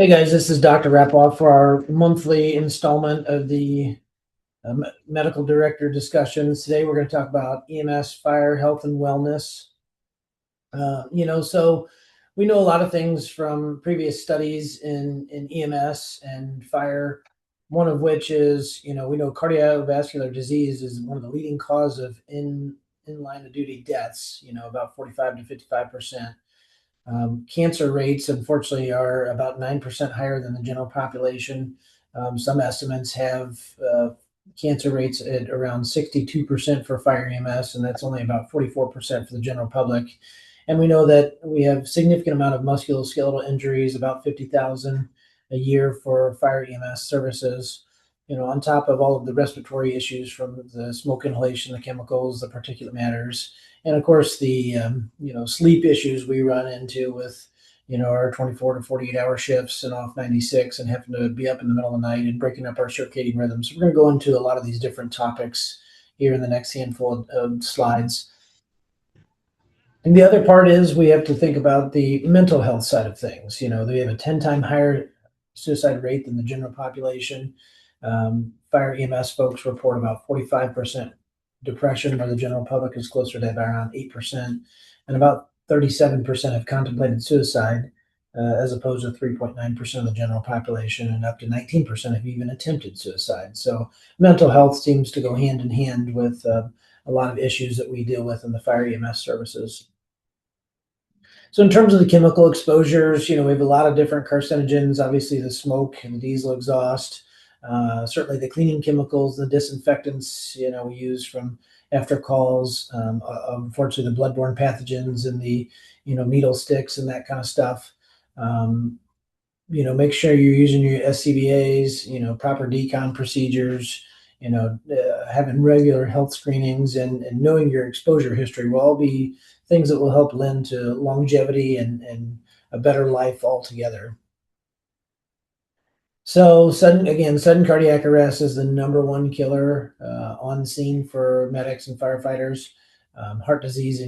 Hey guys, this is Dr. Rapoff for our monthly installment of the medical director discussions. Today we're going to talk about EMS, fire, health, and wellness. So we know a lot of things from previous studies in EMS and fire. One of which is, we know cardiovascular disease is one of the leading cause of in line of duty deaths. About 45 to 55%. Cancer rates, unfortunately, are about 9% higher than the general population. Some estimates have cancer rates at around 62% for fire EMS, and that's only about 44% for the general public. And we know that we have significant amount of musculoskeletal injuries, about 50,000 a year for fire EMS services. On top of all of the respiratory issues from the smoke inhalation, the chemicals, the particulate matters, and of course the sleep issues we run into with our 24 to 48 hour shifts and off 96 and having to be up in the middle of the night and breaking up our circadian rhythms. So we're going to go into a lot of these different topics here in the next handful of slides. And the other part is we have to think about the mental health side of things. They have a 10 times higher suicide rate than the general population. Fire EMS folks report about 45% depression, where the general public is closer to around 8%, and about 37% have contemplated suicide, as opposed to 3.9% of the general population, and up to 19% have even attempted suicide. So mental health seems to go hand in hand with a lot of issues that we deal with in the fire EMS services. So in terms of the chemical exposures, we have a lot of different carcinogens, obviously the smoke and the diesel exhaust, certainly the cleaning chemicals, the disinfectants, we use from after calls, unfortunately the bloodborne pathogens and the, needle sticks and that kind of stuff. Make sure you're using your SCBAs, proper decon procedures, having regular health screenings and knowing your exposure history will all be things that will help lend to longevity and a better life altogether. So sudden cardiac arrest is the number one killer on scene for medics and firefighters. Heart disease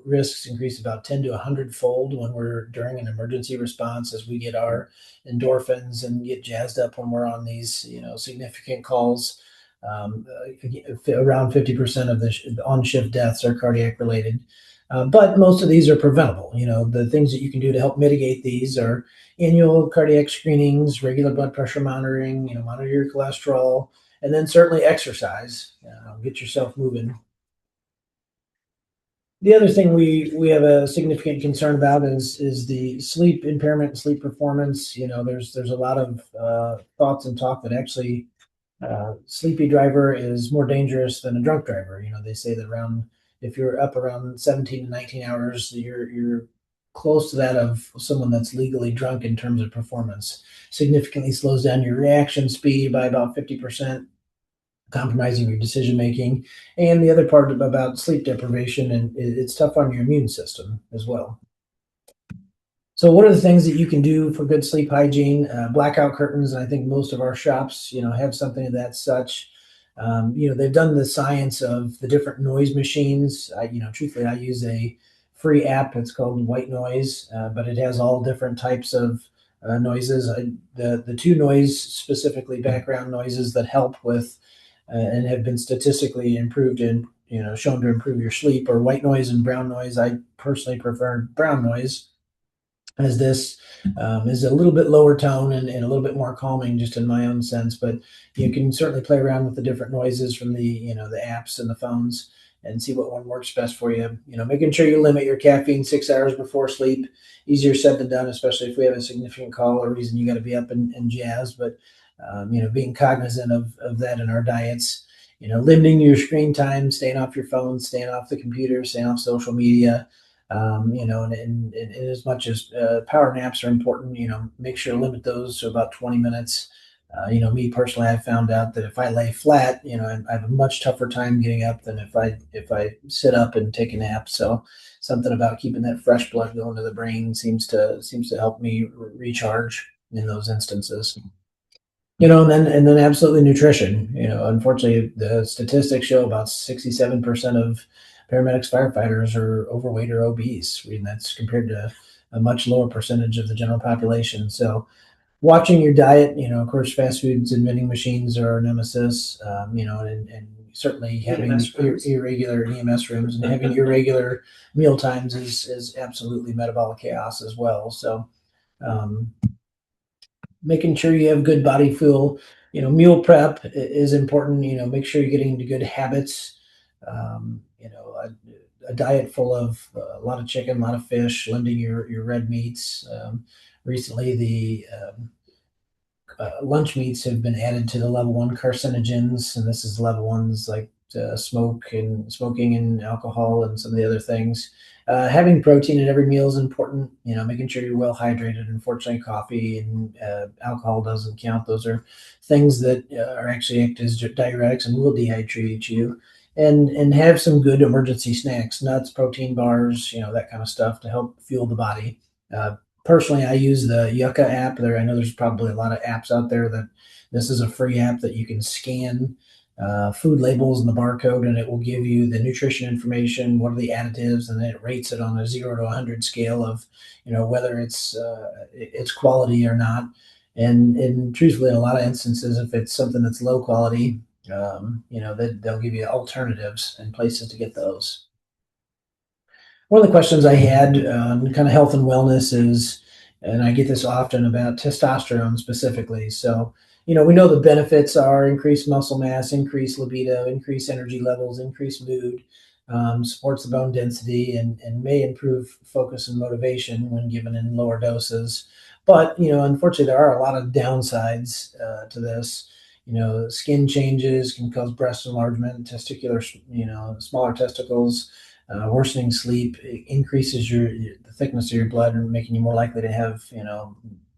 risks increase about 10 to 100-fold when we're during an emergency response, as we get our endorphins and get jazzed up when we're on these, significant calls. Around 50% of the on-shift deaths are cardiac related. But most of these are preventable. The things that you can do to help mitigate these are annual cardiac screenings, regular blood pressure monitoring, monitor your cholesterol, and then certainly exercise. Get yourself moving. The other thing we have a significant concern about is the sleep impairment and sleep performance. There's a lot of thoughts and talk that actually sleepy driver is more dangerous than a drunk driver. They say that if you're up around 17 to 19 hours, you're close to that of someone that's legally drunk in terms of performance. Significantly slows down your reaction speed by about 50%, compromising your decision making. And the other part about sleep deprivation, and it's tough on your immune system as well. So what are the things that you can do for good sleep hygiene? Blackout curtains, and I think most of our shops, have something of that such. They've done the science of the different noise machines. Truthfully, I use a free app. It's called White Noise, but it has all different types of noises. The two noise, specifically background noises that help with and have been statistically improved and shown to improve your sleep, are white noise and brown noise. I personally prefer brown noise, as this is a little bit lower tone and a little bit more calming, just in my own sense. But you can certainly play around with the different noises from the the apps and the phones and see what one works best for you. Making sure you limit your caffeine 6 hours before sleep. Easier said than done, especially if we have a significant call or reason you got to be up and jazz. But being cognizant of that in our diets. Limiting your screen time, staying off your phone, staying off the computer, staying off social media. And as much as power naps are important, make sure to limit those to about 20 minutes. Me personally, I've found out that if I lay flat, I have a much tougher time getting up than if I sit up and take a nap. So something about keeping that fresh blood going to the brain seems to help me recharge in those instances. And then absolutely nutrition. Unfortunately, the statistics show about 67% of paramedics, firefighters are overweight or obese, and that's compared to a much lower percentage of the general population. So watching your diet, of course, fast foods and vending machines are a nemesis, and certainly having EMS rooms. irregular EMS rooms and having irregular meal times is absolutely metabolic chaos as well. So, um, making sure you have good body fuel, meal prep is important. Make sure you're getting into good habits. A diet full of a lot of chicken, a lot of fish, limiting your red meats. Recently, the lunch meats have been added to the level one carcinogens, and this is level ones like smoking and alcohol and some of the other things. Having protein at every meal is important. Making sure you're well hydrated. Unfortunately, coffee and alcohol doesn't count. Those are things that are actually act as diuretics and will dehydrate you. And have some good emergency snacks, nuts, protein bars, that kind of stuff to help fuel the body. Uh, Personally, I use the Yucca app. I know there's probably a lot of apps out there that this is a free app that you can scan food labels and the barcode, and it will give you the nutrition information, what are the additives, and then it rates it on a 0 to 100 scale of, whether it's quality or not. And truthfully, in a lot of instances, if it's something that's low quality, they'll give you alternatives and places to get those. One of the questions I had on kind of health and wellness is, and I get this often about testosterone specifically. So, we know the benefits are increased muscle mass, increased libido, increased energy levels, increased mood, supports the bone density, and may improve focus and motivation when given in lower doses. But, unfortunately, there are a lot of downsides to this. Skin changes can cause breast enlargement, testicular, smaller testicles, worsening sleep increases the thickness of your blood and making you more likely to have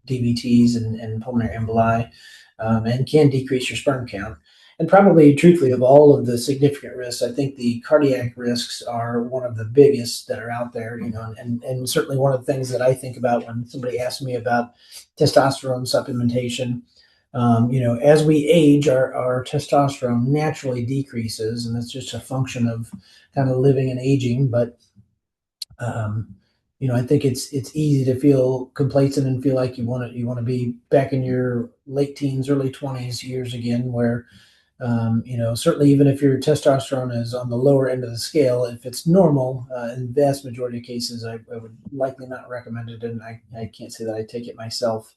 DVTs and pulmonary emboli, and can decrease your sperm count. And probably, truthfully, of all of the significant risks, I think the cardiac risks are one of the biggest that are out there. And certainly one of the things that I think about when somebody asks me about testosterone supplementation. As we age, our testosterone naturally decreases, and that's just a function of kind of living and aging. But um, I think it's easy to feel complacent and feel like you want to be back in your late teens, early 20s years again, where certainly even if your testosterone is on the lower end of the scale, if it's normal, in the vast majority of cases, I would likely not recommend it, and I can't say that I take it myself.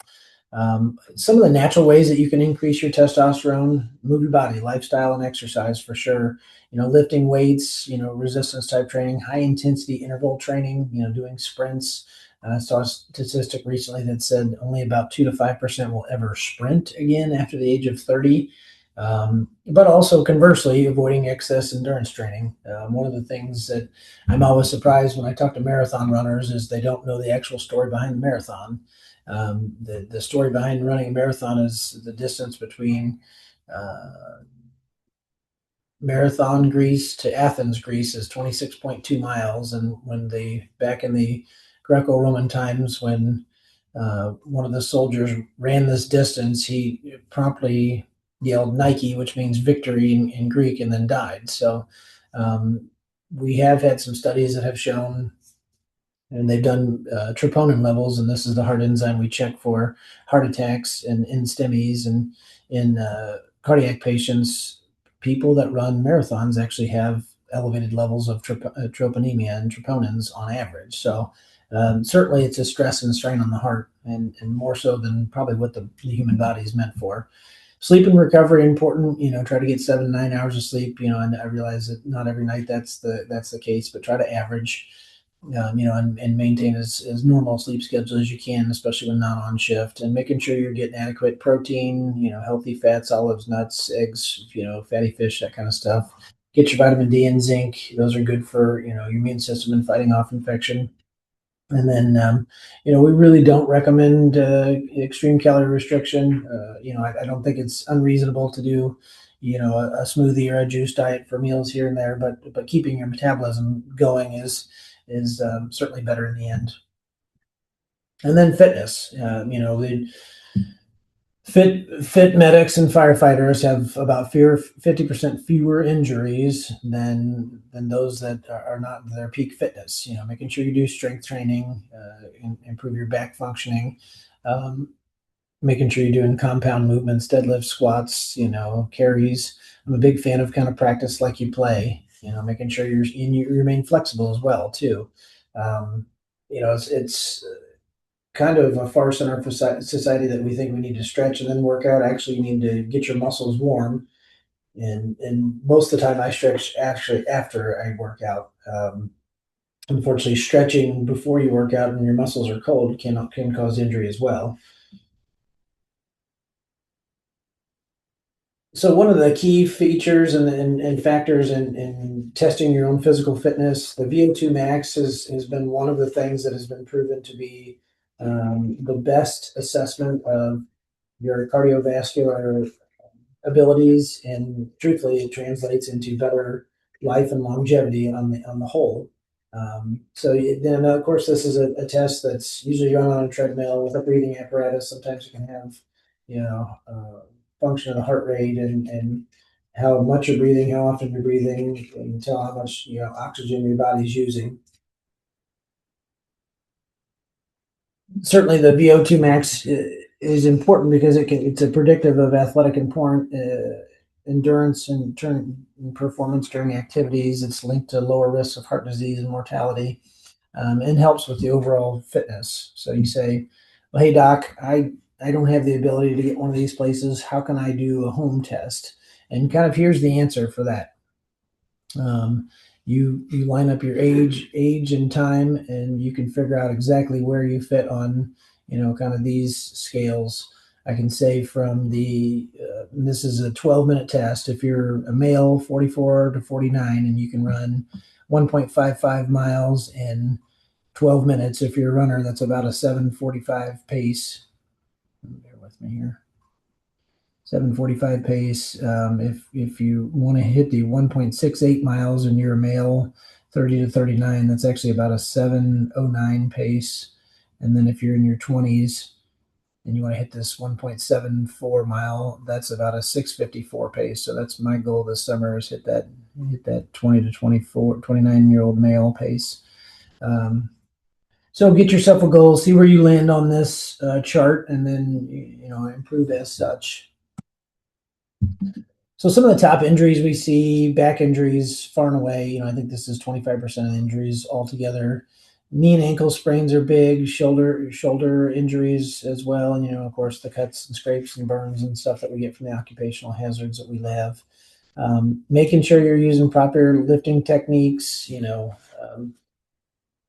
Some of the natural ways that you can increase your testosterone: move your body, lifestyle, and exercise for sure. Lifting weights, resistance type training, high intensity interval training, doing sprints. I saw a statistic recently that said only about 2 to 5% will ever sprint again after the age of 30. But also conversely, avoiding excess endurance training. One of the things that I'm always surprised when I talk to marathon runners is they don't know the actual story behind the marathon. The story behind running a marathon is the distance between uh, Marathon, Greece to Athens, Greece is 26.2 miles. And back in the Greco-Roman times, when one of the soldiers ran this distance, he promptly yelled Nike, which means victory in Greek, and then died. So um, we have had some studies that have shown, and they've done troponin levels, and this is the heart enzyme we check for heart attacks and in STEMIs and in cardiac patients. People that run marathons actually have elevated levels of troponemia and troponins on average. So certainly, it's a stress and strain on the heart, and more so than probably what the human body is meant for. Sleep and recovery important. Try to get 7 to 9 hours of sleep. And I realize that not every night that's the case, but try to average, and maintain as normal sleep schedule as you can, especially when not on shift, and making sure you're getting adequate protein, healthy fats, olives, nuts, eggs, fatty fish, that kind of stuff. Get your vitamin D and zinc. Those are good for, your immune system and fighting off infection. And then, we really don't recommend extreme calorie restriction. I don't think it's unreasonable to do, a smoothie or a juice diet for meals here and there, but keeping your metabolism going is certainly better in the end. And then fitness. Fit medics and firefighters have about 50% fewer injuries than those that are not in their peak fitness. You know, making sure you do strength training, improve your back functioning, um, making sure you're doing compound movements, deadlifts, squats, you know, carries. I'm a big fan of kind of practice like you play. You know, making sure you remain flexible as well too. Um, you know, it's kind of a farce in our society that we think we need to stretch and then work out. Actually, you need to get your muscles warm. And most of the time, I stretch actually after I work out. Unfortunately, stretching before you work out and your muscles are cold can cause injury as well. So one of the key features and factors in testing your own physical fitness, the VO2 max has been one of the things that has been proven to be the best assessment of your cardiovascular abilities, and truthfully, it translates into better life and longevity on the whole. Then, of course, this is a test that's usually run on a treadmill with a breathing apparatus. Sometimes you can have, you know, function of the heart rate and how much you're breathing, how often you're breathing, and tell how much oxygen your body's using. Certainly the VO2 max is important because it's a predictive of athletic endurance and performance during activities. It's linked to lower risks of heart disease and mortality, and helps with the overall fitness. So you say, well, hey doc, I don't have the ability to get one of these places. How can I do a home test? And kind of here's the answer for that. Um, you line up your age and time, and you can figure out exactly where you fit on, kind of these scales. I can say from this is a 12-minute test. If you're a male, 44 to 49, and you can run 1.55 miles in 12 minutes. If you're a runner, that's about a 7:45 pace. Bear with me here. 7:45 pace. If you want to hit the 1.68 miles and you're a male, 30 to 39, that's actually about a 7:09 pace. And then if you're in your 20s and you want to hit this 1.74 mile, that's about a 6:54 pace. So that's my goal this summer is hit that 20 to 24, 29-year-old male pace. So get yourself a goal, see where you land on this chart, and then improve as such. So some of the top injuries we see, back injuries far and away, I think this is 25% of injuries altogether. Knee and ankle sprains are big, shoulder injuries as well. And, of course, the cuts and scrapes and burns and stuff that we get from the occupational hazards that we have. Making sure you're using proper lifting techniques,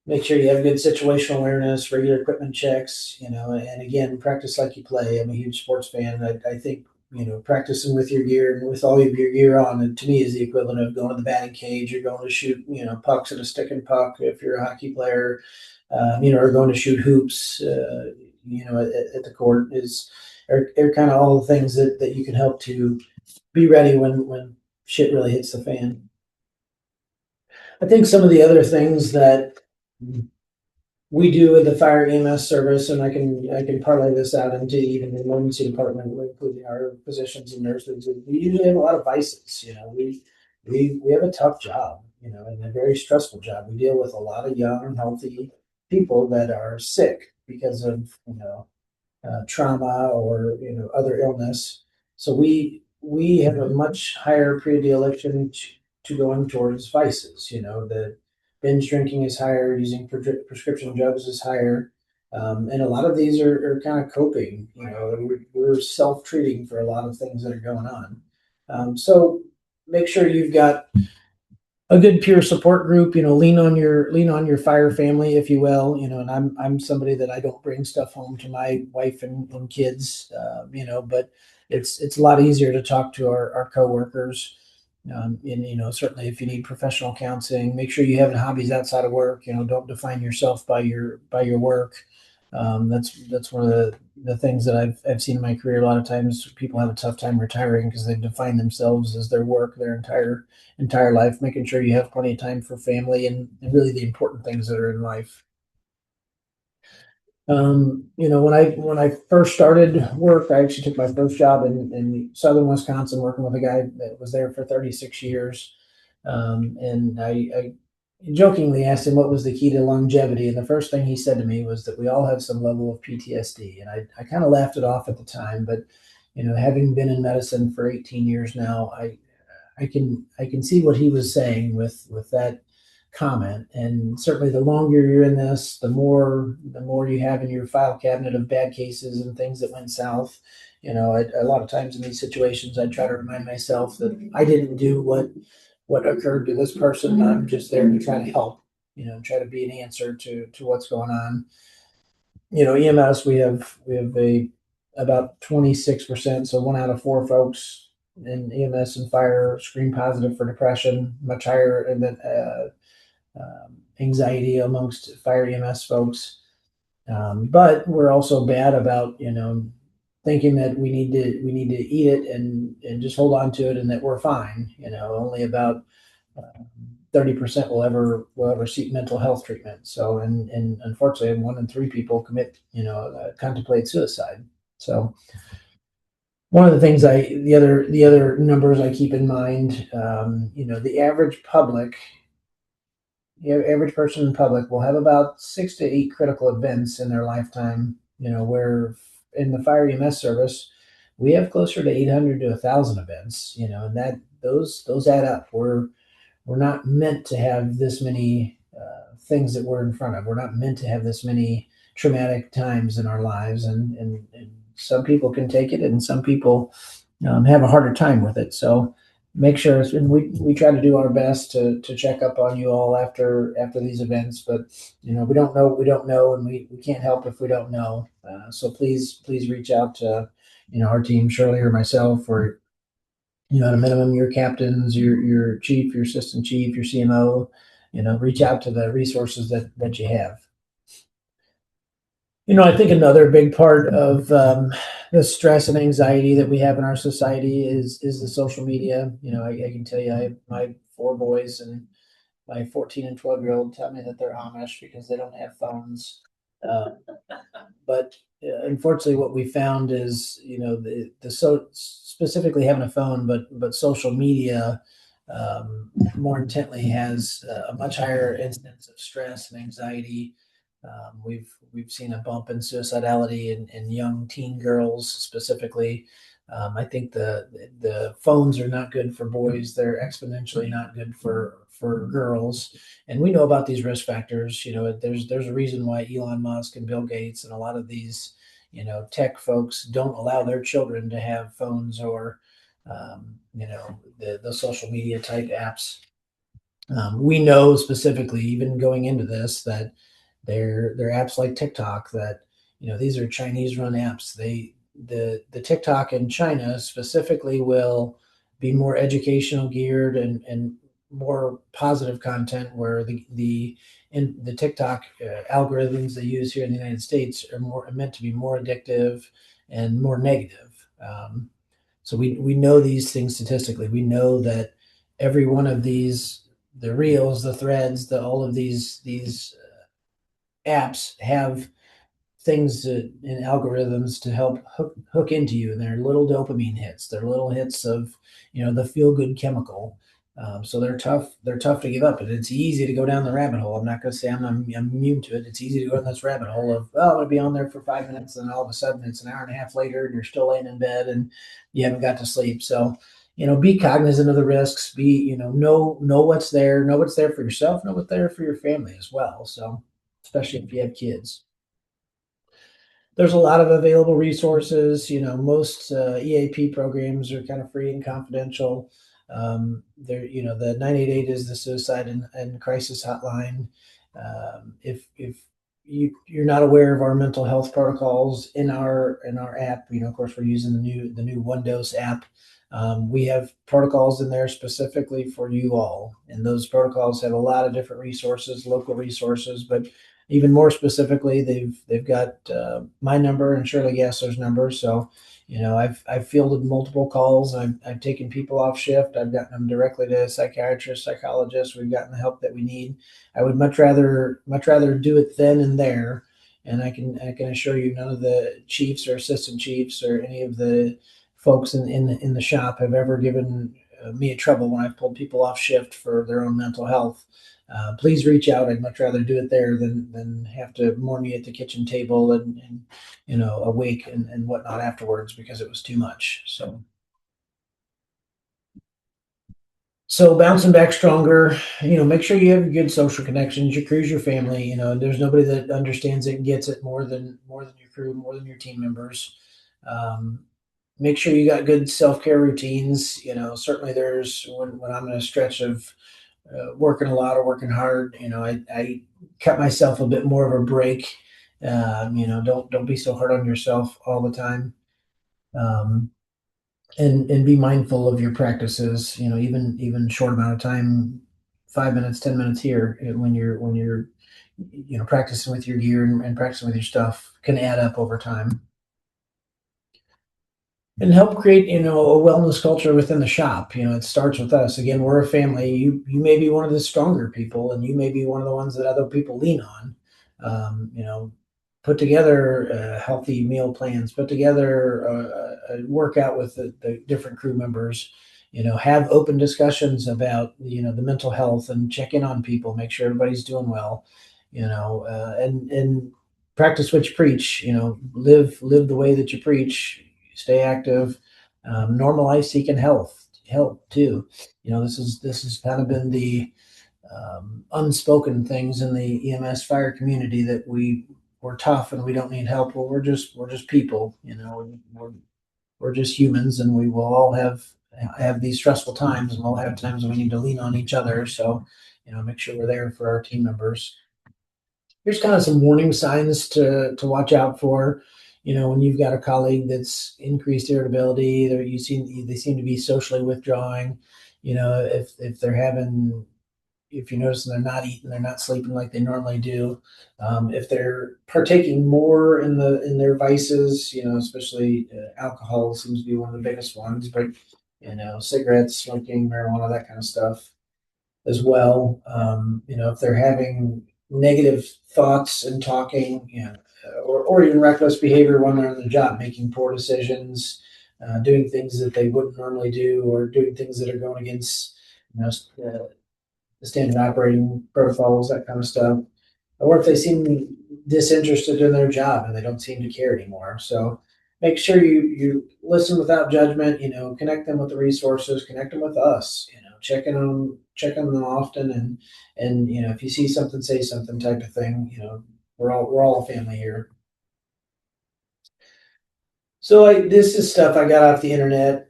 make sure you have good situational awareness, regular equipment checks, and again, practice like you play. I'm a huge sports fan. I think, practicing with your gear and with all of your gear on, and to me is the equivalent of going to the batting cage or going to shoot, pucks at a stick and puck if you're a hockey player, or going to shoot hoops, at the court are kind of all the things that you can help to be ready when shit really hits the fan. I think some of the other things that we do with the fire EMS service, and I can parlay this out into even the emergency department, including our physicians and nurses. We usually have a lot of vices. We have a tough job, and a very stressful job. We deal with a lot of young, healthy people that are sick because of trauma or other illness. So we have a much higher predilection to going towards vices. The binge drinking is higher, using prescription drugs is higher, and a lot of these are kind of coping. We're self-treating for a lot of things that are going on. So make sure you've got a good peer support group. Lean on your fire family, if you will. And I'm somebody that I don't bring stuff home to my wife and kids, but it's a lot easier to talk to our coworkers. And certainly if you need professional counseling, make sure you have hobbies outside of work. Don't define yourself by your work. That's one of the things that I've seen in my career. A lot of times people have a tough time retiring because they've defined themselves as their work their entire life. Making sure you have plenty of time for family and really the important things that are in life. When I first started work, I actually took my first job in southern Wisconsin, working with a guy that was there for 36 years. And I jokingly asked him what was the key to longevity, and the first thing he said to me was that we all have some level of PTSD. And I kind of laughed it off at the time, but having been in medicine for 18 years now, I can see what he was saying with that comment. And certainly, the longer you're in this, the more you have in your file cabinet of bad cases and things that went south. A lot of times in these situations, I try to remind myself that I didn't do what occurred to this person. I'm just there to try to help. Try to be an answer to what's going on. EMS, we have a about 26%, so one out of four folks in EMS and fire screen positive for depression, much higher than anxiety amongst fire EMS folks. But we're also bad about thinking that we need to eat it and just hold on to it and that we're fine. Only about 30% will ever seek mental health treatment. So, and unfortunately, 1 in 3 people contemplate suicide. So, one of the things the other numbers I keep in mind, the average person in public will have about 6 to 8 critical events in their lifetime. Where in the fire EMS service, we have closer to 800 to 1,000 events. And that those add up. We're not meant to have this many things that we're in front of. We're not meant to have this many traumatic times in our lives, and some people can take it, and some people have a harder time with it. So make sure, and we try to do our best to check up on you all after these events. But we don't know what we don't know, and we can't help if we don't know. So please reach out to our team, Shirley or myself, or at a minimum, your captains, your chief, your assistant chief, your CMO. Reach out to the resources that you have. I think another big part of the stress and anxiety that we have in our society is the social media. I can tell you, I have my 4 boys, and my 14 and 12-year-old tell me that they're Amish because they don't have phones. Uh, but unfortunately, what we found is, so specifically having a phone, but social media more intently has a much higher incidence of stress and anxiety. We've seen a bump in suicidality in young teen girls specifically. I think the phones are not good for boys. They're exponentially not good for girls. And we know about these risk factors. There's a reason why Elon Musk and Bill Gates and a lot of these tech folks don't allow their children to have phones or the social media type apps. We know specifically, even going into this, that they're apps like TikTok that these are Chinese run apps. The TikTok in China specifically will be more educational geared and more positive content, where the TikTok algorithms they use here in the United States are meant to be more addictive and more negative. So we know these things statistically. We know that every one of these, the reels, the threads, all of these apps have things in algorithms to help hook into you, and they're little dopamine hits. They're little hits of the feel good chemical. So they're tough. They're tough to give up, and it's easy to go down the rabbit hole. I'm not going to say I'm immune to it. It's easy to go down this rabbit hole of, I'm going to be on there for 5 minutes, and all of a sudden it's an hour and a half later, and you're still laying in bed and you haven't got to sleep. So be cognizant of the risks. Be know what's there. Know what's there for yourself. Know what's there for your family as well. So especially if you have kids. There's a lot of available resources. Most EAP programs are kind of free and confidential. The 988 is the suicide and crisis hotline. If you're not aware of our mental health protocols in our app, of course we're using the new One Dose app. We have protocols in there specifically for you all, and those protocols have a lot of different resources, local resources, but even more specifically, they've got my number and Shirley Gassler's number. So, I've fielded multiple calls. I've taken people off shift. I've gotten them directly to psychiatrists, psychologists. We've gotten the help that we need. I would much rather do it then and there, And I can assure you, none of the chiefs or assistant chiefs or any of the folks in the shop have ever given me a trouble when I've pulled people off shift for their own mental health. Please reach out. I'd much rather do it there than have to mourn me at the kitchen table and awake and whatnot afterwards because it was too much. So bouncing back stronger, make sure you have good social connections, your crew's your family, there's nobody that understands it and gets it more than your crew, more than your team members. Um, Make sure you got good self-care routines. Certainly there's when I'm in a stretch of working a lot or working hard, I cut myself a bit more of a break. Don't be so hard on yourself all the time. Um, and be mindful of your practices, even short amount of time, 5 minutes, 10 minutes here, when you're practicing with your gear and practicing with your stuff can add up over time and help create a wellness culture within the shop. It starts with us. Again, we're a family. You may be one of the stronger people and you may be one of the ones that other people lean on. Put together healthy meal plans, put together a workout with the different crew members. Have open discussions about the mental health and check in on people, make sure everybody's doing well. And practice what you preach. Live the way that you preach. Stay active. Normalize seeking help too. This has kind of been the unspoken things in the EMS fire community, that we're tough and we don't need help. Well, we're just people. We're just humans, and we will all have these stressful times, and we'll have times when we need to lean on each other. So, make sure we're there for our team members. Here's kind of some warning signs to watch out for. When you've got a colleague that's increased irritability, they seem to be socially withdrawing. If they're having, if you notice they're not eating, they're not sleeping like they normally do. If they're partaking more in their vices, especially alcohol seems to be one of the biggest ones, but cigarettes, smoking, marijuana, that kind of stuff as well. If they're having negative thoughts and talking, or even reckless behavior when they're on the job, making poor decisions, doing things that they wouldn't normally do, or doing things that are going against you know the standard operating protocols, that kind of stuff. Or if they seem disinterested in their job and they don't seem to care anymore. So make sure you listen without judgment. Connect them with the resources, connect them with us. Check on them often, and if you see something, say something, type of thing. We're all a family here. So this is stuff I got off the internet.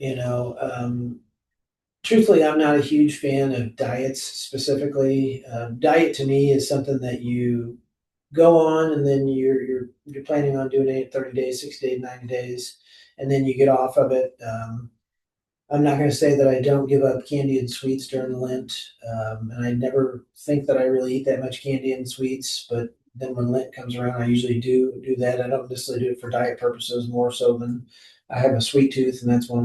Truthfully, I'm not a huge fan of diets specifically. Diet to me is something that you go on, and then you're planning on doing it 30 days, 60 days, 90 days, and then you get off of it. I'm not going to say that I don't give up candy and sweets during Lent, and I never think that I really eat that much candy and sweets. But then when Lent comes around, I usually do that. I don't necessarily do it for diet purposes, more so than I have a sweet tooth, and that's one of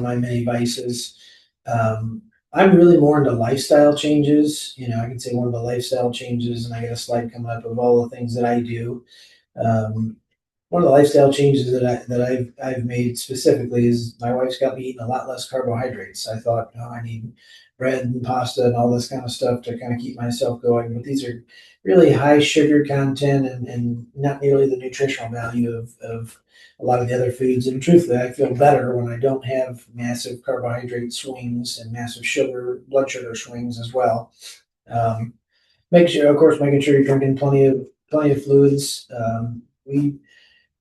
my many vices. Um, I'm really more into lifestyle changes. I can say one of the lifestyle changes, and I got a slide coming up of all the things that I do. Um, One of the lifestyle changes that I've made specifically is my wife's got me eating a lot less carbohydrates. I thought, oh, I need bread and pasta and all this kind of stuff to kind of keep myself going, but these are really high sugar content, and not nearly the nutritional value of a lot of the other foods. And truthfully, I feel better when I don't have massive carbohydrate swings and massive blood sugar swings as well. Um, making sure you're drinking plenty of fluids. We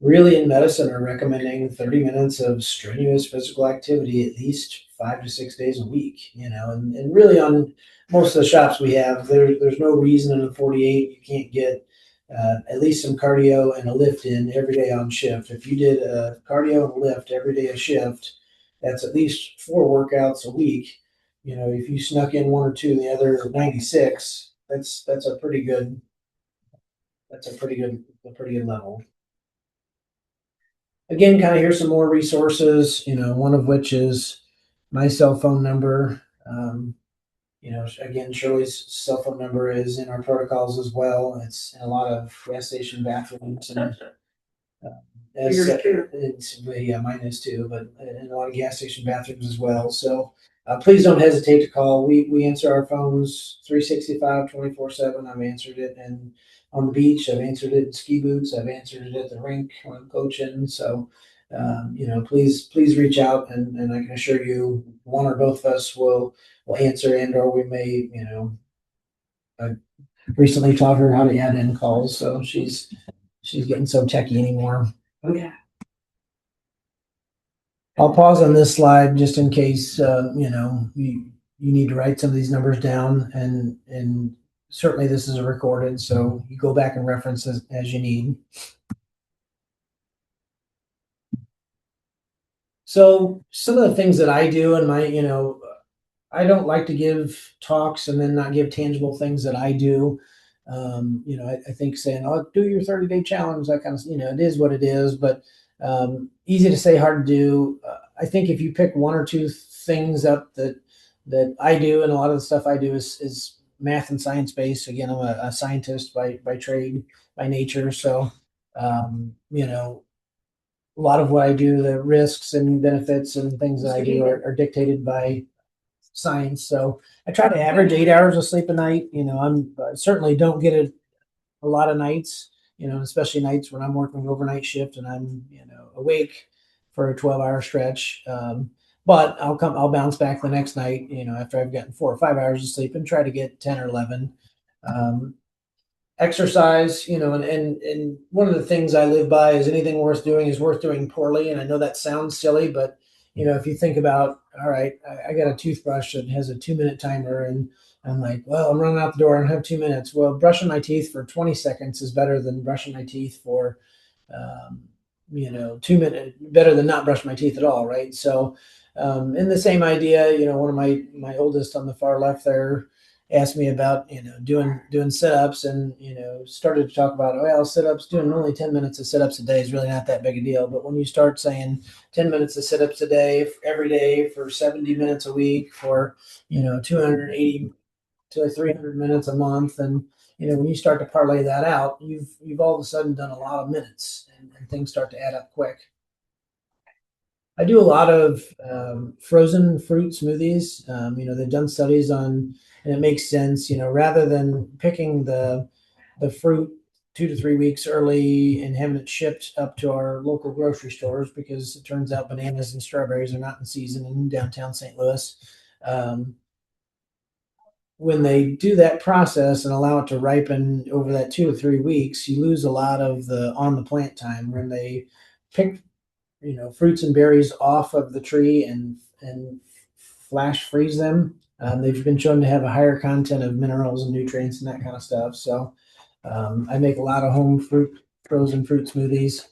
really in medicine are recommending 30 minutes of strenuous physical activity at least 5 to 6 days a week. And really on most of the shops we have, there's no reason in the 48 you can't get at least some cardio and a lift in every day on shift. If you did a cardio and a lift every day a shift, that's at least 4 workouts a week. If you snuck in one or two in the other 96, that's a pretty good level. Again, kind of here's some more resources, one of which is my cell phone number. Again, Shirley's cell phone number is in our protocols as well. It's in a lot of gas station bathrooms and as Yours too. yeah, mine is too, but in a lot of gas station bathrooms as well. So please don't hesitate to call. We answer our phones 365, 24/7. I've answered it and on the beach. I've answered it in ski boots. I've answered it at the rink when I'm coaching. So please reach out and I can assure you one or both of us will answer and or we may, I recently taught her how to add in calls, so she's getting so techy anymore. Oh, yeah. I'll pause on this slide just in case, you need to write some of these numbers down and certainly this is a recorded, so you go back and reference as you need. So some of the things that I do in my, I don't like to give talks and then not give tangible things that I do. I think saying, "Oh, do your 30-day challenge," that kind of, it is what it is, but easy to say, hard to do. I think if you pick one or two things up that I do, and a lot of the stuff I do is math and science based. Again, I'm a scientist by trade, by nature, so a lot of what I do, the risks and benefits and things that I do are dictated by science. So I try to average 8 hours of sleep a night. I certainly don't get a lot of nights, especially nights when I'm working overnight shift and I'm, awake for a 12-hour stretch. But I'll bounce back the next night, after I've gotten 4 or 5 hours of sleep and try to get 10 or 11. Um, Exercise, and one of the things I live by is anything worth doing is worth doing poorly. And I know that sounds silly, but if you think about, all right, I got a toothbrush that has a 2-minute timer, and I'm like, well, I'm running out the door. I don't have 2 minutes. Well, brushing my teeth for 20 seconds is better than brushing my teeth for, um, 2 minutes, better than not brushing my teeth at all, right? So, in the same idea, one of my oldest on the far left there asked me about doing sit-ups and started to talk about, oh well, sit-ups, doing only 10 minutes of sit-ups a day is really not that big a deal. But when you start saying 10 minutes of sit-ups a day every day for 70 minutes a week for 280 to 300 minutes a month, and when you start to parlay that out, you've all of a sudden done a lot of minutes, and things start to add up quick. I do a lot of frozen fruit smoothies. They've done studies on, and it makes sense. Rather than picking the fruit 2 to 3 weeks early and having it shipped up to our local grocery stores, because it turns out bananas and strawberries are not in season in downtown St. Louis. Um, when they do that process and allow it to ripen over that 2 to 3 weeks, you lose a lot of the on the plant time when they pick fruits and berries off of the tree and flash freeze them. They've been shown to have a higher content of minerals and nutrients and that kind of stuff. So I make a lot of home frozen fruit smoothies.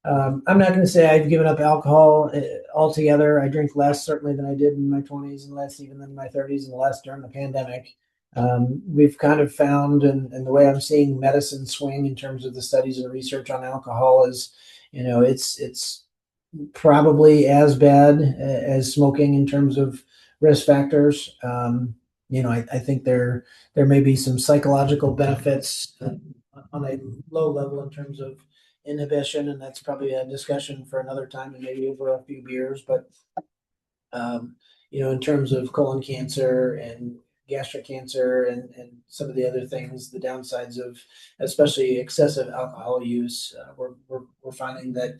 I'm not going to say I've given up alcohol altogether. I drink less certainly than I did in my 20s and less even than my 30s and less during the pandemic. We've kind of found, and the way I'm seeing medicine swing in terms of the studies and research on alcohol is, it's probably as bad as smoking in terms of risk factors. I think there may be some psychological benefits on a low level in terms of inhibition, and that's probably a discussion for another time and maybe over a few beers. But in terms of colon cancer and gastric cancer and some of the other things, the downsides of especially excessive alcohol use, we're finding that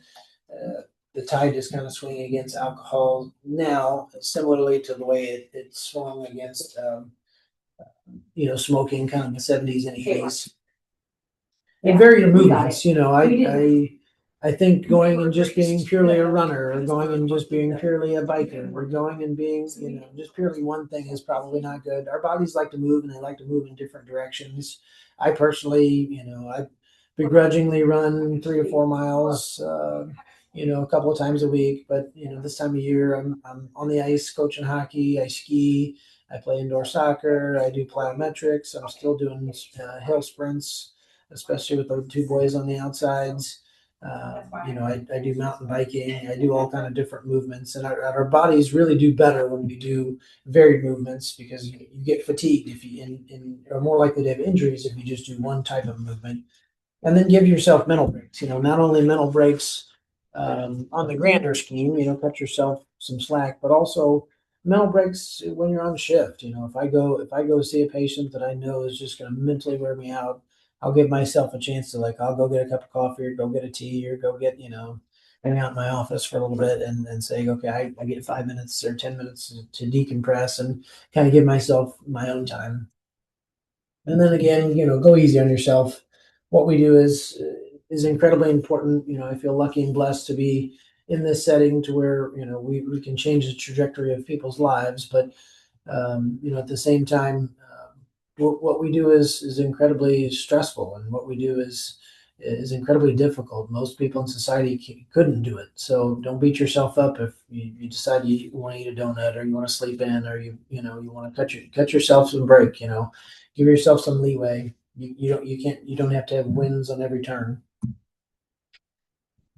the tide is kind of swinging against alcohol now, similarly to the way it swung against smoking kind of in the 70s and 80s. And varied movements, I think going and just being purely a runner, or going and just being purely a biker, or going and being, just purely one thing is probably not good. Our bodies like to move and they like to move in different directions. I personally, I begrudgingly run 3 or 4 miles, a couple of times a week. But this time of year, I'm on the ice coaching hockey. I ski. I play indoor soccer. I do plyometrics. I'm still doing hill sprints, especially with the two boys on the outsides. I do mountain biking. I do all kind of different movements, and our bodies really do better when we do varied movements because you get fatigued if you and are more likely to have injuries if you just do one type of movement. And then give yourself mental breaks. Not only mental breaks on the grander scheme, cut yourself some slack, but also mental breaks when you're on shift. If I go see a patient that I know is just going to mentally wear me out, I'll give myself a chance to, like, I'll go get a cup of coffee or go get a tea or go get, hang out in my office for a little bit and say, okay, I get 5 minutes or 10 minutes to decompress and kind of give myself my own time. And then again, go easy on yourself. What we do is incredibly important. I feel lucky and blessed to be in this setting to where we can change the trajectory of people's lives. But at the same time, what we do is incredibly stressful, and what we do is incredibly difficult. Most people in society couldn't do it. So don't beat yourself up if you decide you want to eat a donut or you want to sleep in or you want to cut yourself some break. Give yourself some leeway. You don't have to have wins on every turn.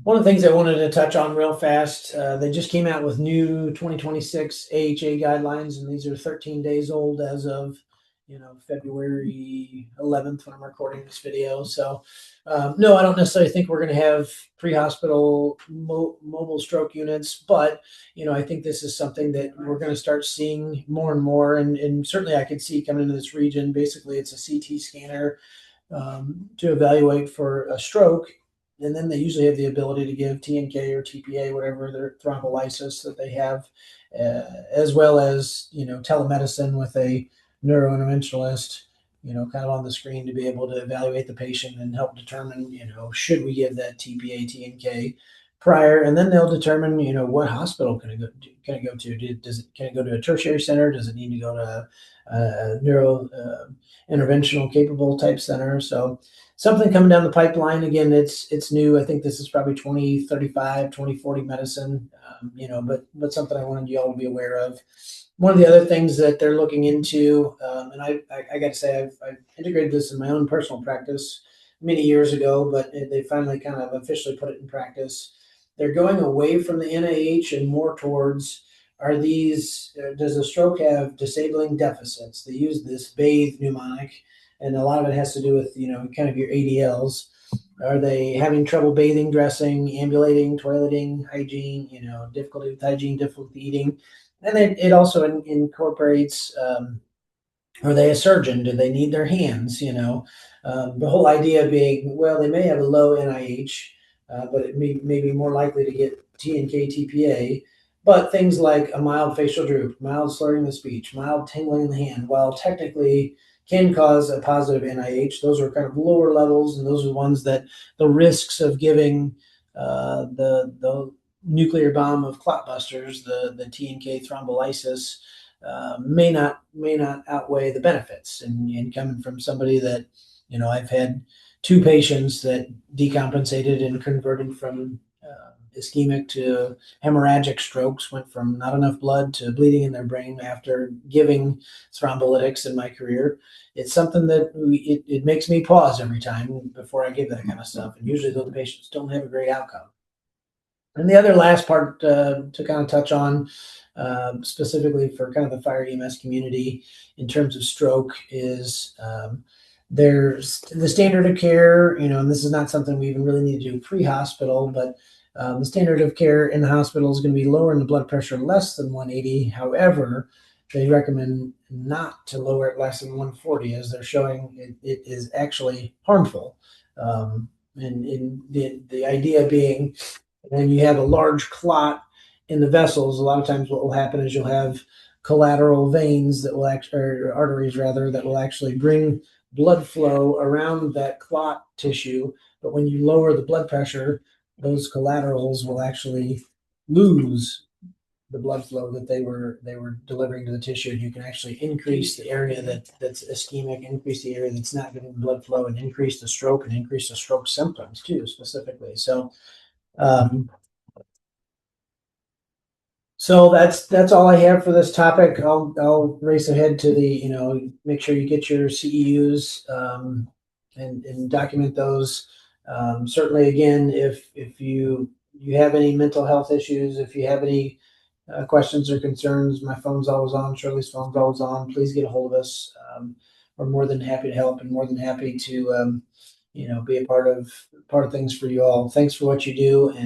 One of the things I wanted to touch on real fast, they just came out with new 2026 AHA guidelines, and these are 13 days old as of, February 11th when I'm recording this video. So, no, I don't necessarily think we're going to have pre-hospital mobile stroke units, but, I think this is something that we're going to start seeing more and more. And certainly I could see coming into this region, basically it's a CT scanner to evaluate for a stroke. And then they usually have the ability to give TNK or TPA, whatever their thrombolysis that they have, as well as, telemedicine with a neurointerventionalist, kind of on the screen to be able to evaluate the patient and help determine, should we give that TPA, TNK prior, and then they'll determine, what hospital can it go to? Can it go to a tertiary center? Does it need to go to a neuro interventional capable type center? So something coming down the pipeline. Again, it's new. I think this is probably 2035, 2040 medicine, but something I wanted you all to be aware of. One of the other things that they're looking into, and I got to say, I've integrated this in my own personal practice many years ago, but they finally kind of officially put it in practice. They're going away from the NIH and more towards, does a stroke have disabling deficits? They use this bathe mnemonic, and a lot of it has to do with, kind of your ADLs. Are they having trouble bathing, dressing, ambulating, toileting, hygiene, difficulty with hygiene, difficulty eating? And it also incorporates, are they a surgeon? Do they need their hands? The whole idea being, well, they may have a low NIH, but it may be more likely to get TNK, TPA. But things like a mild facial droop, mild slurring of speech, mild tingling in the hand, while technically can cause a positive NIH, those are kind of lower levels, and those are ones that the risks of giving the nuclear bomb of clotbusters, the TNK thrombolysis, may not outweigh the benefits. And coming from somebody that, I've had two patients that decompensated and converted from ischemic to hemorrhagic strokes, went from not enough blood to bleeding in their brain after giving thrombolytics in my career. It's something that it makes me pause every time before I give that kind of stuff. And usually those patients don't have a great outcome. And the other last part to kind of touch on, specifically for kind of the fire EMS community in terms of stroke, is there's the standard of care, and this is not something we even really need to do pre-hospital, but the standard of care in the hospital is going to be lowering the blood pressure less than 180. However, they recommend not to lower it less than 140, as they're showing it is actually harmful. And the idea being, when you have a large clot in the vessels, a lot of times what will happen is you'll have collateral veins that will actually, or arteries rather, that will actually bring blood flow around that clot tissue. But when you lower the blood pressure, those collaterals will actually lose the blood flow that they were delivering to the tissue. And you can actually increase the area that's ischemic, increase the area that's not getting blood flow, and increase the stroke and increase the stroke symptoms too, specifically. Um, so that's all I have for this topic. I'll race ahead to the, make sure you get your CEUs, and document those. Certainly, again, if you have any mental health issues, if you have any questions or concerns, my phone's always on. Shirley's phone's always on. Please get a hold of us. We're more than happy to help and more than happy to be a part of things for you all. Thanks for what you do. And